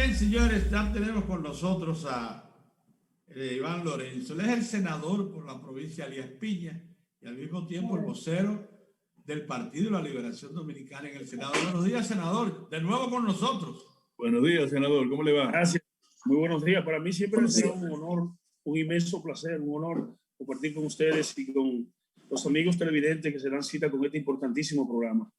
Bien, señores, ya tenemos con nosotros a Iván Lorenzo. Él es el senador por la provincia de Elías Piña y al mismo tiempo el vocero del Partido de la Liberación Dominicana en el Senado. Buenos días, senador. De nuevo con nosotros. Buenos días, senador. ¿Cómo le va? Gracias. Muy buenos días. Para mí siempre será un honor, un inmenso placer, un honor compartir con ustedes y con los amigos televidentes que se dan cita con este importantísimo programa.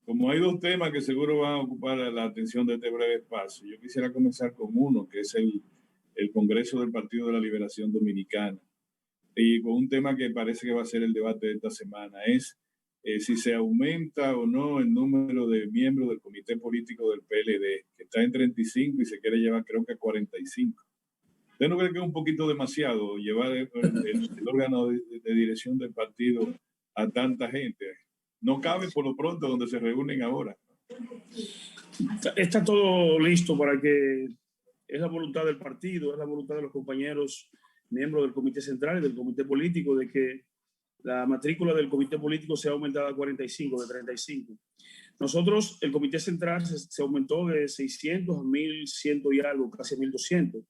Como hay dos temas que seguro van a ocupar la atención de este breve espacio, yo quisiera comenzar con uno, que es el Congreso del Partido de la Liberación Dominicana. Y con un tema que parece que va a ser el debate de esta semana, es si se aumenta o no el número de miembros del comité político del PLD, que está en 35 y se quiere llevar creo que a 45. ¿Usted no cree que es un poquito demasiado llevar el órgano de dirección del partido a tanta gente? No cabe por lo pronto donde se reúnen ahora. Está todo listo para que es la voluntad del partido, es la voluntad de los compañeros miembros del comité central y del comité político de que la matrícula del comité político sea aumentada a 45, de 35. Nosotros, el comité central se aumentó de 600 a 1.100 y algo, casi a 1.200.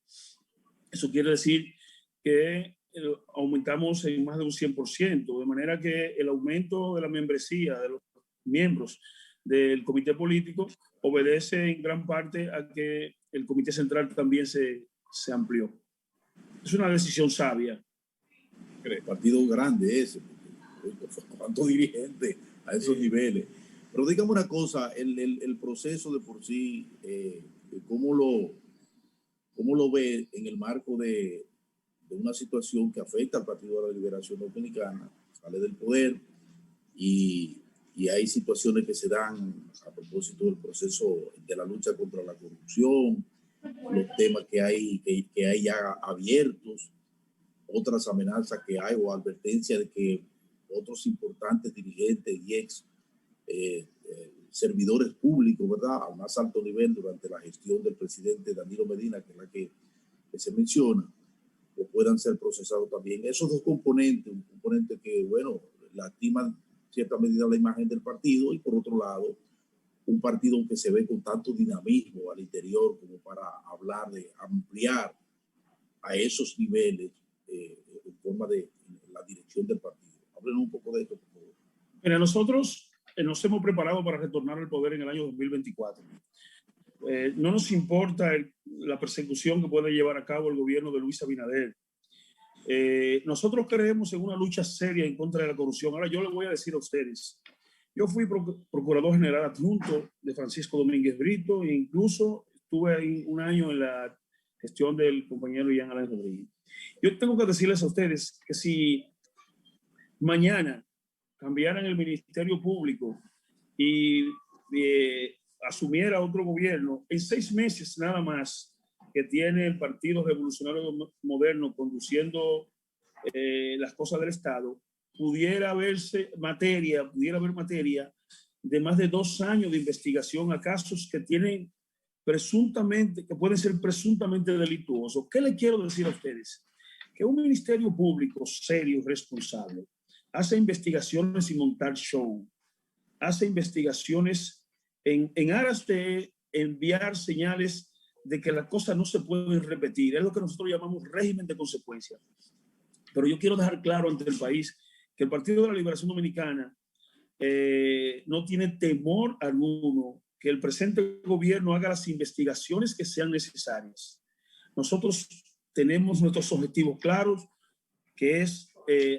Eso quiere decir que aumentamos en más de un 100%, de manera que el aumento de la membresía de los miembros del comité político obedece en gran parte a que el comité central también se amplió. Es una decisión sabia. El partido grande ese, cuántos dirigentes a esos niveles. Pero dígame una cosa, el proceso de por sí, ¿cómo lo ve en el marco de una situación que afecta al Partido de la Liberación Dominicana? Sale del poder y hay situaciones que se dan a propósito del proceso de la lucha contra la corrupción, los temas que hay ya abiertos, otras amenazas que hay o advertencias de que otros importantes dirigentes y ex servidores públicos, ¿verdad?, al más alto nivel durante la gestión del presidente Danilo Medina, que es la que se menciona, que puedan ser procesados también. Esos dos componentes, un componente que, bueno, lastima en cierta medida la imagen del partido y por otro lado, un partido que se ve con tanto dinamismo al interior como para hablar de ampliar a esos niveles en forma de la dirección del partido. Háblenos un poco de esto, por favor. Mira, nosotros nos hemos preparado para retornar al poder en el año 2024. No nos importa la persecución que puede llevar a cabo el gobierno de Luis Abinader. Nosotros creemos en una lucha seria en contra de la corrupción. Ahora yo les voy a decir a ustedes, yo fui procurador general adjunto de Francisco Domínguez Brito e incluso estuve ahí un año en la gestión del compañero Ian Alain Rodríguez. Yo tengo que decirles a ustedes que si mañana cambiaran el Ministerio Público y asumiera otro gobierno, en 6 meses nada más que tiene el Partido Revolucionario Moderno conduciendo las cosas del Estado, pudiera haber materia de más de 2 años de investigación a casos que tienen presuntamente, que pueden ser presuntamente delictuosos. ¿Qué le quiero decir a ustedes? Que un ministerio público serio, responsable, hace investigaciones sin montar show, hace investigaciones en aras de enviar señales de que las cosas no se pueden repetir. Es lo que nosotros llamamos régimen de consecuencia. Pero yo quiero dejar claro ante el país que el Partido de la Liberación Dominicana no tiene temor alguno que el presente gobierno haga las investigaciones que sean necesarias. Nosotros tenemos nuestros objetivos claros, que es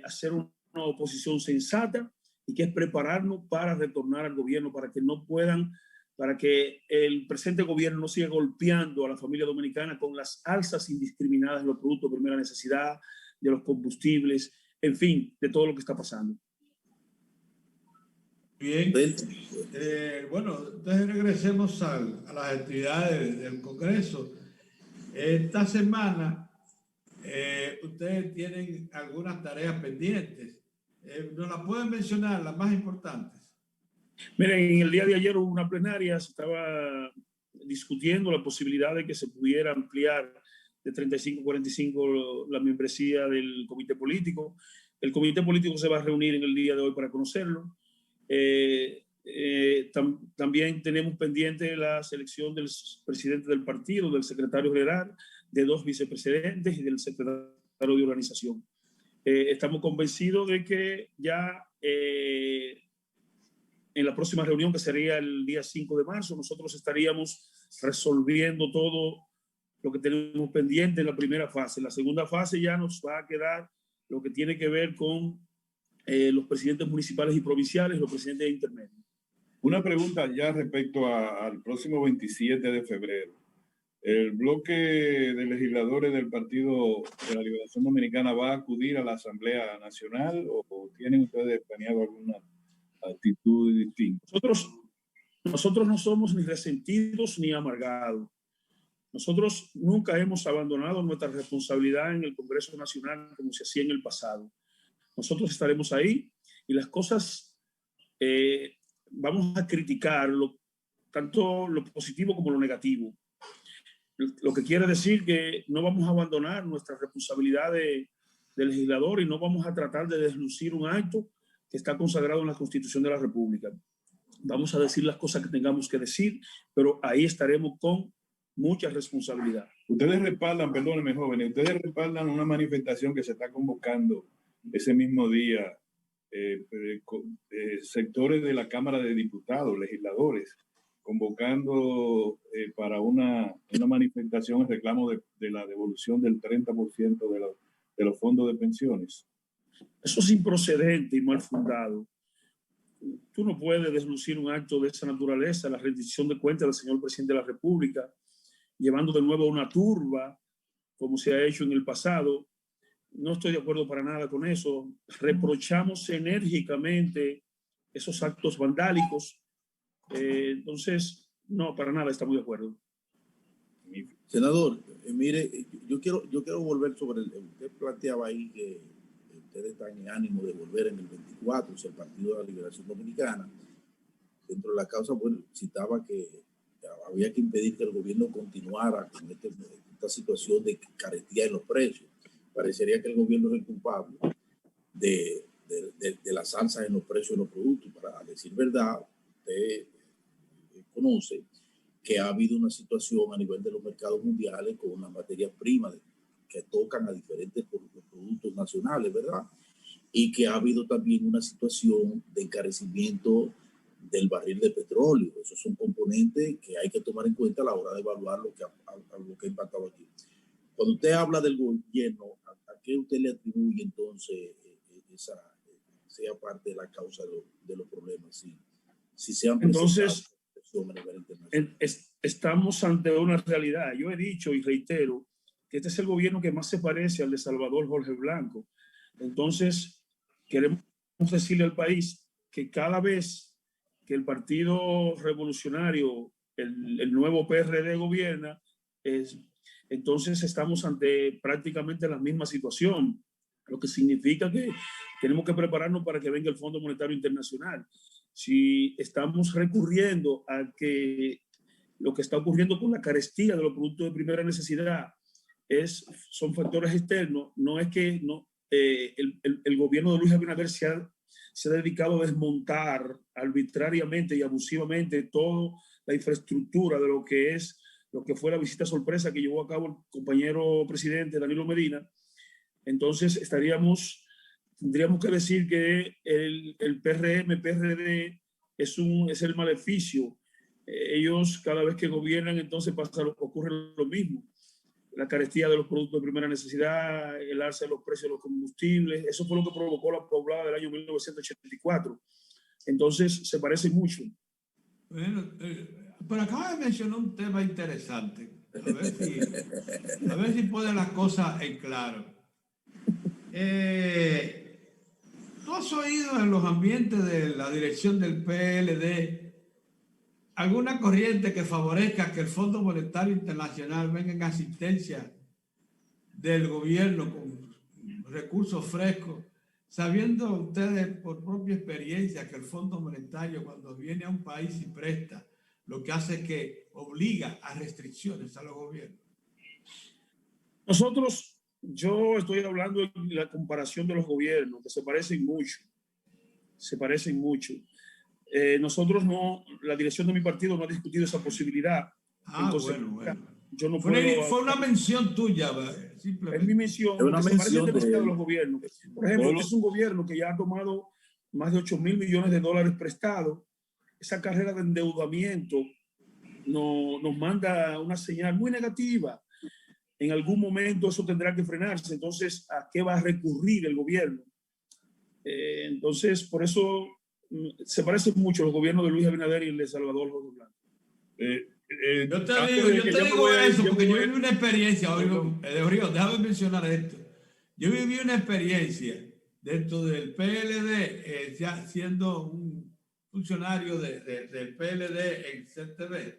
hacer una oposición sensata y que es prepararnos para retornar al gobierno, para que el presente gobierno no siga golpeando a la familia dominicana con las alzas indiscriminadas de los productos de primera necesidad, de los combustibles, en fin, de todo lo que está pasando. Bien, bueno, entonces regresemos a las actividades del Congreso. Esta semana ustedes tienen algunas tareas pendientes. ¿Nos las pueden mencionar, las más importantes? Miren, en el día de ayer hubo una plenaria, se estaba discutiendo la posibilidad de que se pudiera ampliar de 35 a 45 la membresía del comité político. El comité político se va a reunir en el día de hoy para conocerlo. También tenemos pendiente la selección del presidente del partido, del secretario general, de 2 vicepresidentes y del secretario de organización. Estamos convencidos de que ya en la próxima reunión, que sería el día 5 de marzo, nosotros estaríamos resolviendo todo lo que tenemos pendiente en la primera fase. En la segunda fase ya nos va a quedar lo que tiene que ver con los presidentes municipales y provinciales, los presidentes intermedios. Una pregunta ya respecto al próximo 27 de febrero. ¿El bloque de legisladores del Partido de la Liberación Dominicana va a acudir a la Asamblea Nacional o tienen ustedes planeado alguna actitud distinta? Nosotros no somos ni resentidos ni amargados. Nosotros nunca hemos abandonado nuestra responsabilidad en el Congreso Nacional como se hacía en el pasado. Nosotros estaremos ahí y las cosas vamos a criticar tanto lo positivo como lo negativo. Lo que quiere decir que no vamos a abandonar nuestra responsabilidad de legislador y no vamos a tratar de deslucir un acto que está consagrado en la Constitución de la República. Vamos a decir las cosas que tengamos que decir, pero ahí estaremos con mucha responsabilidad. Ustedes respaldan, perdónenme jóvenes, ustedes respaldan una manifestación que se está convocando ese mismo día, sectores de la Cámara de Diputados, legisladores, convocando para una manifestación en reclamo de la devolución del 30% de los fondos de pensiones. Eso es improcedente y mal fundado. Tú no puedes deslucir un acto de esa naturaleza, la rendición de cuentas del señor presidente de la República, llevando de nuevo una turba, como se ha hecho en el pasado. No estoy de acuerdo para nada con eso. Reprochamos enérgicamente esos actos vandálicos. Entonces, no, para nada estamos de acuerdo. Senador, mire, yo quiero volver sobre usted planteaba ahí que ustedes están en ánimo de volver en el 24, o sea, el Partido de la Liberación Dominicana. Dentro de la causa, bueno, citaba que había que impedir que el gobierno continuara con esta situación de carestía en los precios. Parecería que el gobierno es el culpable de las alzas en los precios de los productos. Para decir verdad, usted conoce que ha habido una situación a nivel de los mercados mundiales con unas materias primas que tocan a diferentes productos nacionales, ¿verdad? Y que ha habido también una situación de encarecimiento del barril de petróleo. Esos son componentes que hay que tomar en cuenta a la hora de evaluar lo que ha impactado aquí. Cuando usted habla del gobierno, ¿a qué usted le atribuye entonces sea parte de la causa de los problemas? Si se han entonces, a nivel internacional. Estamos ante una realidad. Yo he dicho y reitero que este es el gobierno que más se parece al de Salvador Jorge Blanco. Entonces, queremos decirle al país que cada vez que el Partido Revolucionario, el nuevo PRD gobierna, entonces estamos ante prácticamente la misma situación, lo que significa que tenemos que prepararnos para que venga el Fondo Monetario Internacional. Si estamos recurriendo a que lo que está ocurriendo con la carestía de los productos de primera necesidad son factores externos, no es que el gobierno de Luis Abinader se ha dedicado a desmontar arbitrariamente y abusivamente toda la infraestructura de lo que fue la visita sorpresa que llevó a cabo el compañero presidente Danilo Medina. Entonces tendríamos que decir que el PRD es el maleficio. Ellos cada vez que gobiernan entonces ocurre lo mismo. La carestía de los productos de primera necesidad, el alza de los precios de los combustibles, eso fue lo que provocó la poblada del año 1984. Entonces se parece mucho. Bueno, pero acaba de mencionar un tema interesante. A ver si pone las cosas en claro. ¿Tú has oído en los ambientes de la dirección del PLD alguna corriente que favorezca que el Fondo Monetario Internacional venga en asistencia del gobierno con recursos frescos, sabiendo ustedes por propia experiencia que el Fondo Monetario cuando viene a un país y presta, lo que hace es que obliga a restricciones a los gobiernos? Yo estoy hablando de la comparación de los gobiernos, que se parecen mucho. Nosotros no, la dirección de mi partido no ha discutido esa posibilidad. Bueno. Yo no fue una mención tuya, simplemente. Es mi mención. Es una mención de los gobiernos. Por ejemplo, es un gobierno que ya ha tomado más de 8.000 millones de dólares prestados. Esa carrera de endeudamiento nos manda una señal muy negativa. En algún momento eso tendrá que frenarse. Entonces, ¿a qué va a recurrir el gobierno? Entonces, por eso se parecen mucho los gobiernos de Luis Abinader y el de Salvador Jorge Blanco. Yo te digo eso porque yo viví una experiencia, déjame mencionar esto. Yo viví una experiencia dentro del PLD, siendo un funcionario del PLD en CTV,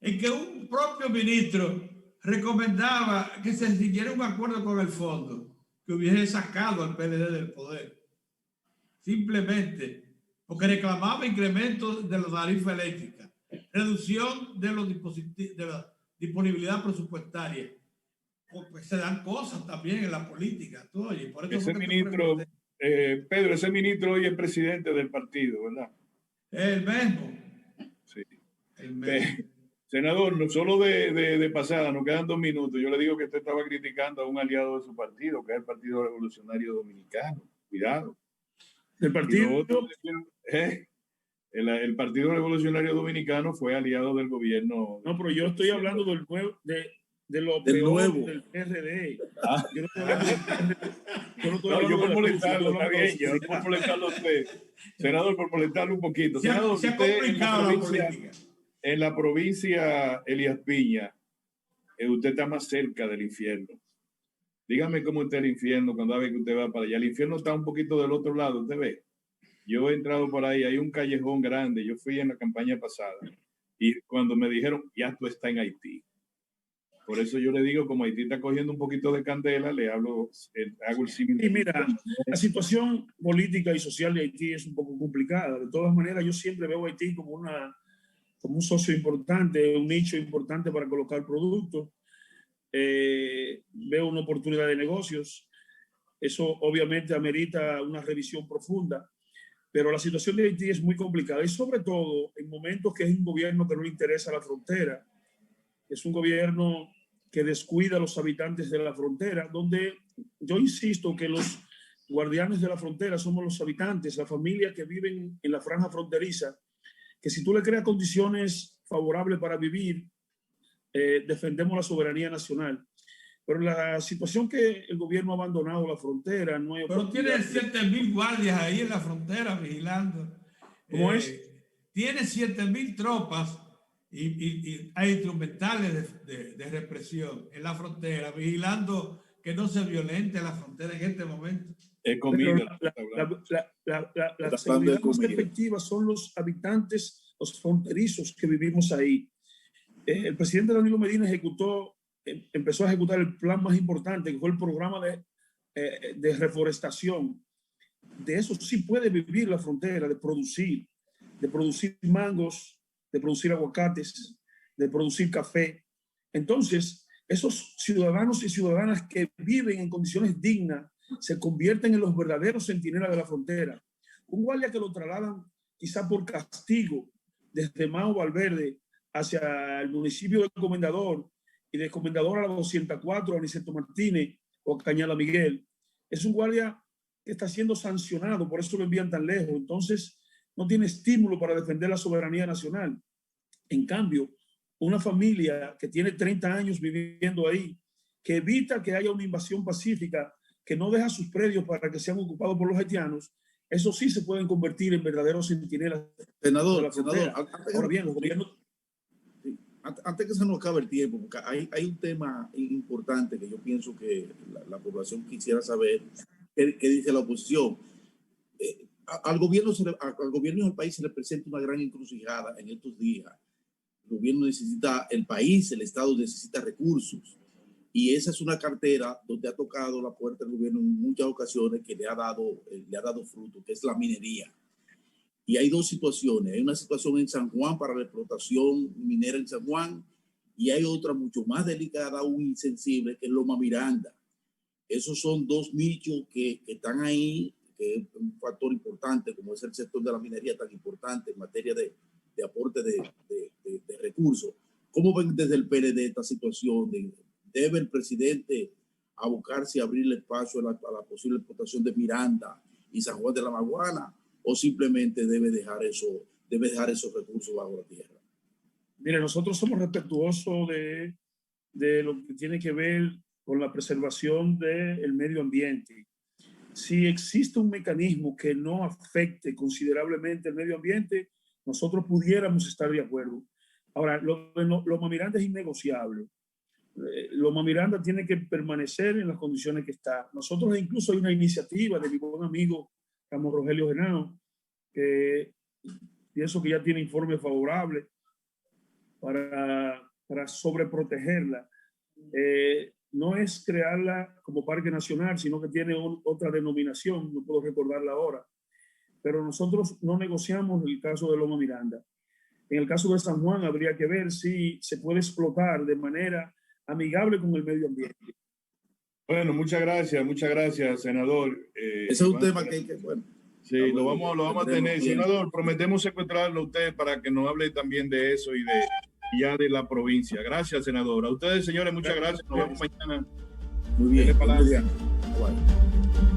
en que un propio ministro recomendaba que se siguiera un acuerdo con el fondo que hubiese sacado al PLD del poder. Simplemente porque reclamaba incremento de la tarifa eléctrica, reducción de la disponibilidad presupuestaria. Pues se dan cosas también en la política. Por eso ese ministro, Pedro, ese ministro hoy es presidente del partido, ¿verdad? El mismo. Sí. El mismo. Senador, no solo de pasada, nos quedan 2 minutos. Yo le digo que usted estaba criticando a un aliado de su partido, que es el Partido Revolucionario Dominicano. Cuidado. ¿El partido? El Partido Revolucionario Dominicano fue aliado del gobierno. No, pero yo estoy hablando del nuevo, de lo del peor nuevo. del PRD. Yo no estoy hablando yo por molestarlo, está bien, yo no por molestarlo a usted. Senador, por molestarlo un poquito. Senador, se ha complicado la política. En la provincia Elías Piña, usted está más cerca del infierno. Dígame cómo está el infierno cuando ve que usted va para allá. El infierno está un poquito del otro lado, usted ve. Yo he entrado por ahí, hay un callejón grande. Yo fui en la campaña pasada y cuando me dijeron, ya tú estás en Haití. Por eso yo le digo, como Haití está cogiendo un poquito de candela, le hago el símil. Y mira, la situación política y social de Haití es un poco complicada. De todas maneras, yo siempre veo a Haití como un socio importante, un nicho importante para colocar productos. Veo una oportunidad de negocios. Eso obviamente amerita una revisión profunda, pero la situación de Haití es muy complicada y sobre todo en momentos que es un gobierno que no le interesa la frontera, es un gobierno que descuida a los habitantes de la frontera, donde yo insisto que los guardianes de la frontera somos los habitantes, las familias que viven en la franja fronteriza, que si tú le creas condiciones favorables para vivir, defendemos la soberanía nacional. Pero la situación que el gobierno ha abandonado la frontera no hay. Pero tiene 7.000 guardias ahí en la frontera vigilando. ¿Cómo es? Tiene 7.000 tropas y hay instrumentales de represión en la frontera, vigilando que no se violente la frontera en este momento. La seguridad más efectiva son los habitantes, los fronterizos que vivimos ahí. El presidente Danilo Medina empezó a ejecutar el plan más importante, que fue el programa de reforestación. De eso sí puede vivir la frontera, de producir mangos, de producir aguacates, de producir café. Entonces, esos ciudadanos y ciudadanas que viven en condiciones dignas se convierten en los verdaderos centinelas de la frontera. Un guardia que lo trasladan quizá por castigo desde Mao Valverde hacia el municipio de Comendador y de Comendador a la 204, a Aniceto Martínez o a Cañada Miguel, es un guardia que está siendo sancionado, por eso lo envían tan lejos. Entonces, no tiene estímulo para defender la soberanía nacional. En cambio, una familia que tiene 30 años viviendo ahí, que evita que haya una invasión pacífica, que no deja sus predios para que sean ocupados por los haitianos, eso sí se pueden convertir en verdaderos centinelas. Senador, ahora bien, los gobiernos... Antes que se nos acabe el tiempo, porque hay un tema importante que yo pienso que la población quisiera saber, qué dice la oposición. Al gobierno y al país se le presenta una gran encrucijada en estos días. El gobierno necesita, el país, el Estado necesita recursos. Y esa es una cartera donde ha tocado la puerta del gobierno en muchas ocasiones que le ha dado fruto, que es la minería. Y hay dos situaciones. Hay una situación en San Juan para la explotación minera en San Juan y hay otra mucho más delicada, aún insensible, que es Loma Miranda. Esos son dos nichos que están ahí, que es un factor importante, como es el sector de la minería tan importante en materia de aporte de recursos. ¿Cómo ven desde el PLD esta situación? ¿Debe el presidente abocarse a abrirle espacio a la posible explotación de Miranda y San Juan de la Maguana, o simplemente debe dejar esos recursos bajo la tierra? Mire, nosotros somos respetuosos de lo que tiene que ver con la preservación del medio ambiente. Si existe un mecanismo que no afecte considerablemente el medio ambiente, nosotros pudiéramos estar de acuerdo. Ahora, Loma Miranda es innegociable. Loma Miranda tiene que permanecer en las condiciones que está. Nosotros incluso hay una iniciativa de mi buen amigo Ramos Rogelio Genao, que pienso que ya tiene informe favorable para sobreprotegerla. No es crearla como parque nacional, sino que tiene otra denominación, no puedo recordarla ahora, pero nosotros no negociamos el caso de Loma Miranda. En el caso de San Juan habría que ver si se puede explotar de manera amigable con el medio ambiente. Bueno, muchas gracias, senador. Ese es un tema que bueno. Sí, lo vamos a tener. Senador, prometemos secuestrarlo a usted para que nos hable también de eso y de la provincia. Gracias, senador. A ustedes, señores, muchas gracias. Nos vemos mañana. Muy bien. Dele para adelante. Bueno.